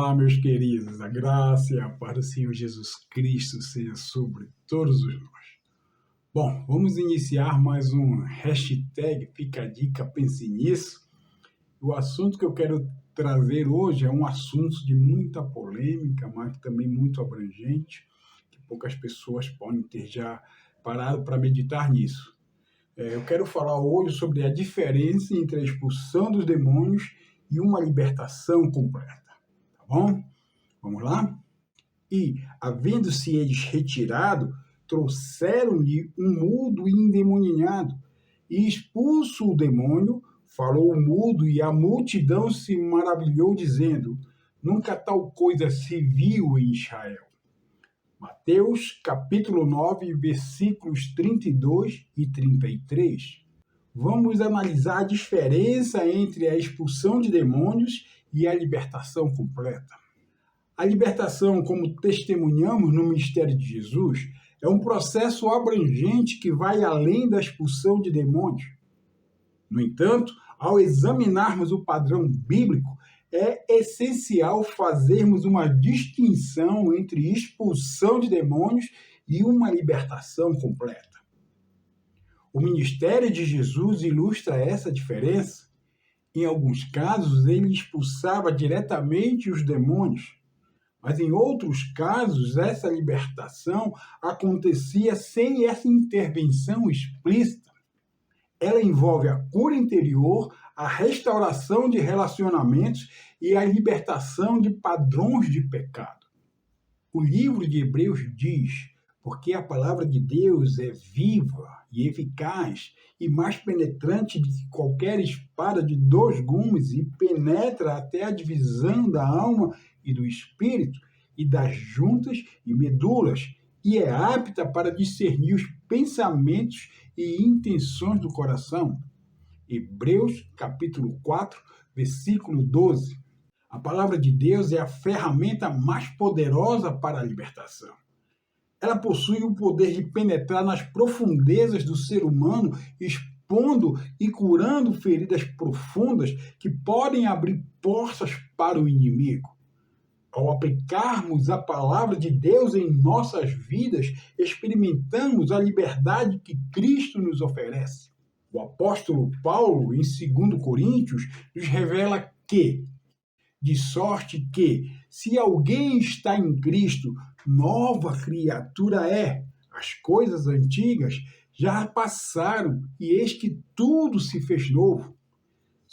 Olá, meus queridos, a graça e a paz do Senhor Jesus Cristo seja sobre todos os nós. Bom, vamos iniciar mais um hashtag Fica a Dica, pense nisso. O assunto que eu quero trazer hoje é um assunto de muita polêmica, mas também muito abrangente, que poucas pessoas podem ter já parado para meditar nisso. Eu quero falar hoje sobre a diferença entre a expulsão dos demônios e uma libertação completa. Tá bom? Vamos lá? E, havendo-se eles retirado, trouxeram-lhe um mudo e endemoninhado. E expulso o demônio, falou o mudo, e a multidão se maravilhou, dizendo: nunca tal coisa se viu em Israel. Mateus, capítulo 9, versículos 32 e 33. Vamos analisar a diferença entre a expulsão de demônios e a libertação completa. A libertação, como testemunhamos no mistério de Jesus, é um processo abrangente que vai além da expulsão de demônios. No entanto, ao examinarmos o padrão bíblico, é essencial fazermos uma distinção entre expulsão de demônios e uma libertação completa. O ministério de Jesus ilustra essa diferença. Em alguns casos, ele expulsava diretamente os demônios, mas em outros casos, essa libertação acontecia sem essa intervenção explícita. Ela envolve a cura interior, a restauração de relacionamentos e a libertação de padrões de pecado. O livro de Hebreus diz: porque a palavra de Deus é viva e eficaz e mais penetrante do que qualquer espada de 2 gumes e penetra até a divisão da alma e do espírito e das juntas e medulas e é apta para discernir os pensamentos e intenções do coração. Hebreus, capítulo 4, versículo 12. A palavra de Deus é a ferramenta mais poderosa para a libertação. Ela possui o poder de penetrar nas profundezas do ser humano, expondo e curando feridas profundas que podem abrir portas para o inimigo. Ao aplicarmos a palavra de Deus em nossas vidas, experimentamos a liberdade que Cristo nos oferece. O apóstolo Paulo, em 2 Coríntios, nos revela que, de sorte que, se alguém está em Cristo, nova criatura é. As coisas antigas já passaram e eis que tudo se fez novo.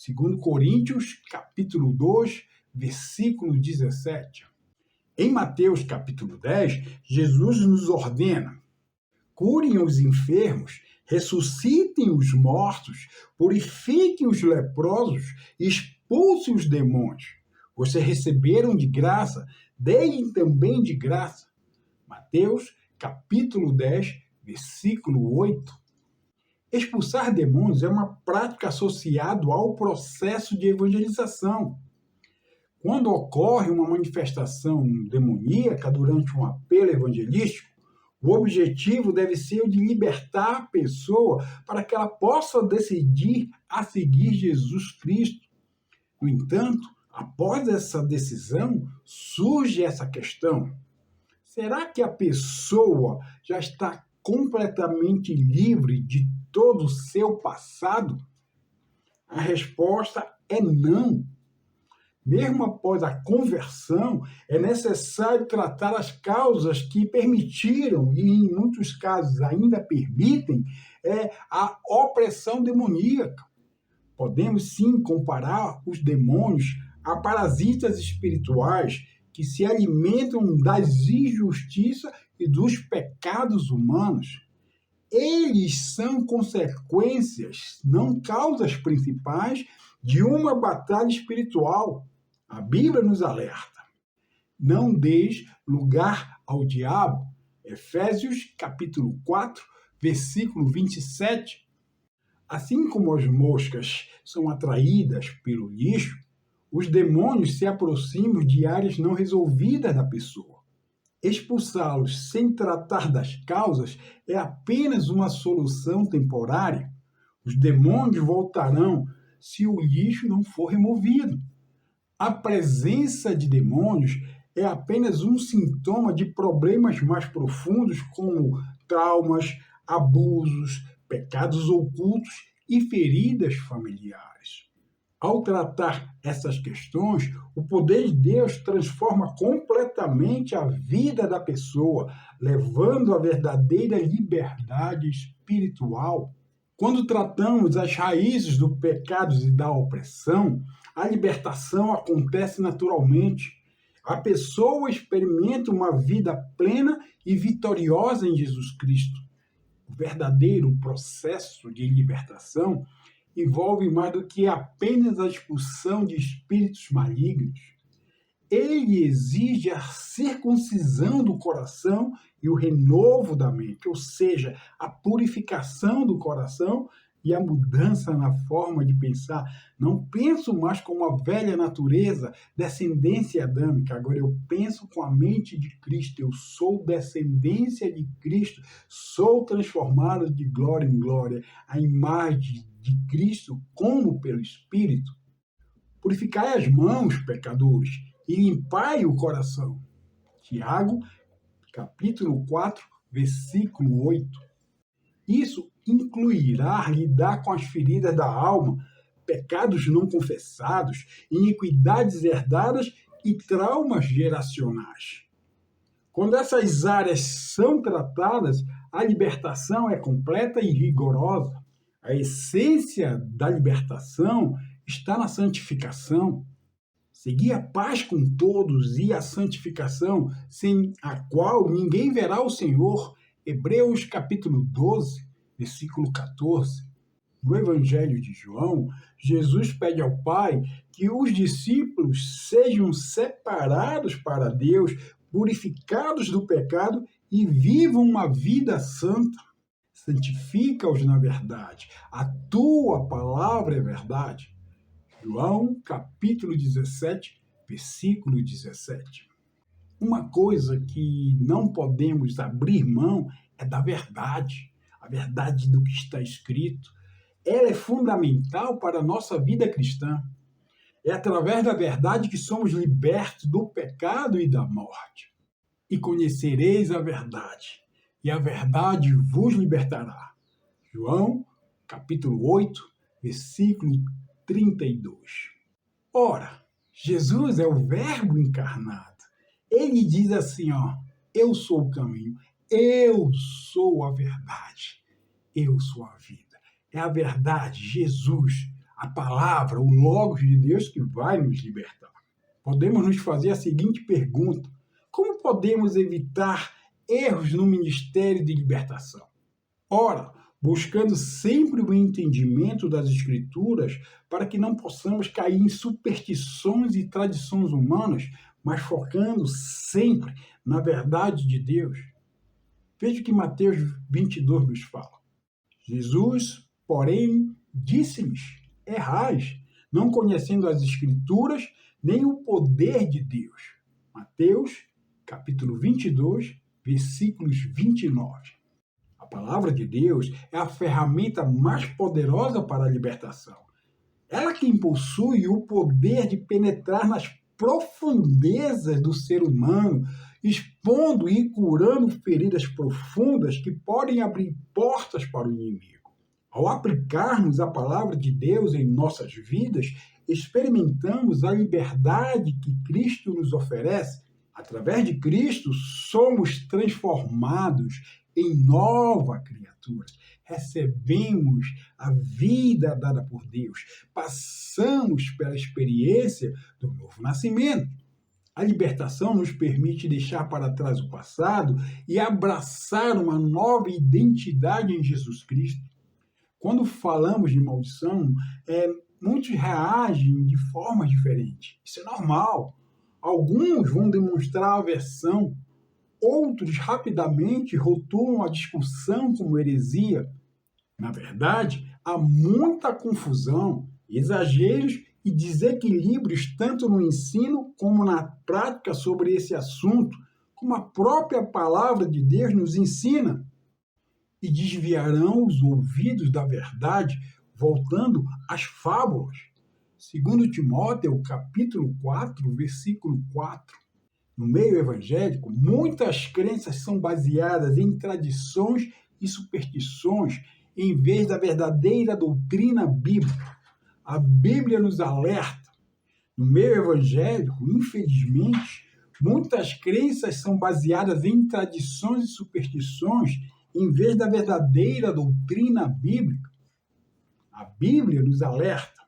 2 Coríntios, capítulo 2, versículo 17. Em Mateus, capítulo 10, Jesus nos ordena: curem os enfermos, ressuscitem os mortos, purifiquem os leprosos, expulsem os demônios. Vocês receberam de graça, deem também de graça. Mateus, capítulo 10, versículo 8. Expulsar demônios é uma prática associada ao processo de evangelização. Quando ocorre uma manifestação demoníaca durante um apelo evangelístico, o objetivo deve ser o de libertar a pessoa para que ela possa decidir a seguir Jesus Cristo. No entanto, após essa decisão, surge essa questão: será que a pessoa já está completamente livre de todo o seu passado? A resposta é não. Mesmo após a conversão, é necessário tratar as causas que permitiram, e em muitos casos ainda permitem, a opressão demoníaca. Podemos sim comparar os demônios a parasitas espirituais que se alimentam das injustiças e dos pecados humanos. Eles são consequências, não causas principais, de uma batalha espiritual. A Bíblia nos alerta: não deis lugar ao diabo. Efésios, capítulo 4, versículo 27. Assim como as moscas são atraídas pelo lixo, os demônios se aproximam de áreas não resolvidas da pessoa. Expulsá-los sem tratar das causas é apenas uma solução temporária. Os demônios voltarão se o lixo não for removido. A presença de demônios é apenas um sintoma de problemas mais profundos, como traumas, abusos, pecados ocultos e feridas familiares. Ao tratar essas questões, o poder de Deus transforma completamente a vida da pessoa, levando à verdadeira liberdade espiritual. Quando tratamos as raízes do pecado e da opressão, a libertação acontece naturalmente. A pessoa experimenta uma vida plena e vitoriosa em Jesus Cristo. O verdadeiro processo de libertação envolve mais do que apenas a expulsão de espíritos malignos. Ele exige a circuncisão do coração e o renovo da mente, ou seja, a purificação do coração e a mudança na forma de pensar. Não penso mais como a velha natureza, descendência adâmica. Agora eu penso com a mente de Cristo. Eu sou descendência de Cristo. Sou transformado de glória em glória, a imagem de Cristo como pelo Espírito. Purificai as mãos, pecadores, e limpai o coração. Tiago, capítulo 4, versículo 8. Isso incluirá lidar com as feridas da alma, pecados não confessados, iniquidades herdadas e traumas geracionais. Quando essas áreas são tratadas, a libertação é completa e rigorosa. A essência da libertação está na santificação. Seguir a paz com todos e a santificação, sem a qual ninguém verá o Senhor. Hebreus capítulo 12, versículo 14. No Evangelho de João, Jesus pede ao Pai que os discípulos sejam separados para Deus, purificados do pecado e vivam uma vida santa. Santifica-os na verdade. A tua palavra é verdade. João, capítulo 17, versículo 17. Uma coisa que não podemos abrir mão é da verdade, a verdade do que está escrito. Ela é fundamental para a nossa vida cristã. É através da verdade que somos libertos do pecado e da morte. E conhecereis a verdade, e a verdade vos libertará. João, capítulo 8, versículo 32. Ora, Jesus é o Verbo encarnado. Ele diz assim, eu sou o caminho, eu sou a verdade, eu sou a vida. É a verdade, Jesus, a palavra, o Logos de Deus que vai nos libertar. Podemos nos fazer a seguinte pergunta: como podemos evitar erros no ministério de libertação? Ora, buscando sempre o entendimento das Escrituras para que não possamos cair em superstições e tradições humanas, mas focando sempre na verdade de Deus. Veja o que Mateus 22 nos fala. Jesus, porém, disse-lhes: errais, não conhecendo as Escrituras nem o poder de Deus. Mateus, capítulo 22, versículos 29. A palavra de Deus é a ferramenta mais poderosa para a libertação. Ela quem possui o poder de penetrar nas profundezas do ser humano, expondo e curando feridas profundas que podem abrir portas para o inimigo. Ao aplicarmos a palavra de Deus em nossas vidas, experimentamos a liberdade que Cristo nos oferece. Através de Cristo, somos transformados em nova criatura. Recebemos a vida dada por Deus. Passamos pela experiência do novo nascimento. A libertação nos permite deixar para trás o passado e abraçar uma nova identidade em Jesus Cristo. Quando falamos de maldição, muitos reagem de forma diferente. Isso é normal. Alguns vão demonstrar aversão, outros rapidamente rotulam a discussão como heresia. Na verdade, há muita confusão, exageros e desequilíbrios tanto no ensino como na prática sobre esse assunto, como a própria palavra de Deus nos ensina. E desviarão os ouvidos da verdade, voltando às fábulas. Segundo Timóteo, capítulo 4, versículo 4. No meio evangélico, muitas crenças são baseadas em tradições e superstições, em vez da verdadeira doutrina bíblica. A Bíblia nos alerta. No meio evangélico, infelizmente, muitas crenças são baseadas em tradições e superstições, em vez da verdadeira doutrina bíblica. A Bíblia nos alerta,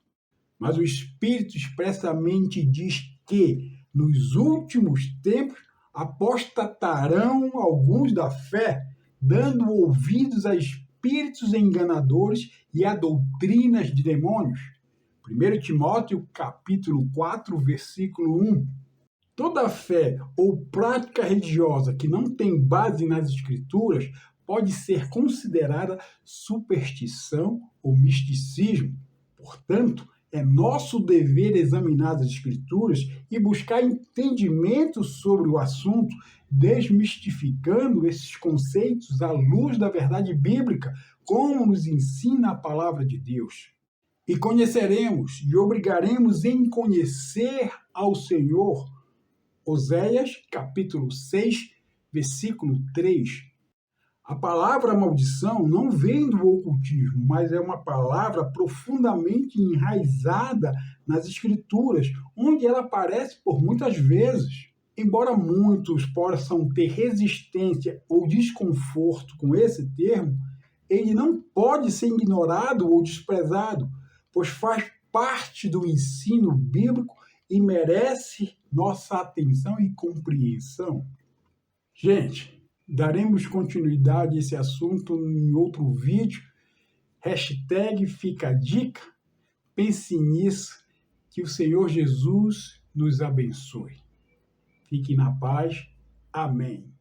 mas o Espírito expressamente diz que, nos últimos tempos, apostatarão alguns da fé, dando ouvidos a espíritos enganadores e a doutrinas de demônios. 1 Timóteo, capítulo 4, versículo 1. Toda fé ou prática religiosa que não tem base nas Escrituras pode ser considerada superstição ou misticismo. Portanto, é nosso dever examinar as Escrituras e buscar entendimento sobre o assunto, desmistificando esses conceitos à luz da verdade bíblica, como nos ensina a palavra de Deus. E conheceremos e obrigaremos em conhecer ao Senhor. Oséias, capítulo 6, versículo 3. A palavra maldição não vem do ocultismo, mas é uma palavra profundamente enraizada nas Escrituras, onde ela aparece por muitas vezes. Embora muitos possam ter resistência ou desconforto com esse termo, ele não pode ser ignorado ou desprezado, pois faz parte do ensino bíblico e merece nossa atenção e compreensão. Gente, daremos continuidade a esse assunto em outro vídeo. Fica a dica. Pense nisso. Que o Senhor Jesus nos abençoe. Fique na paz. Amém.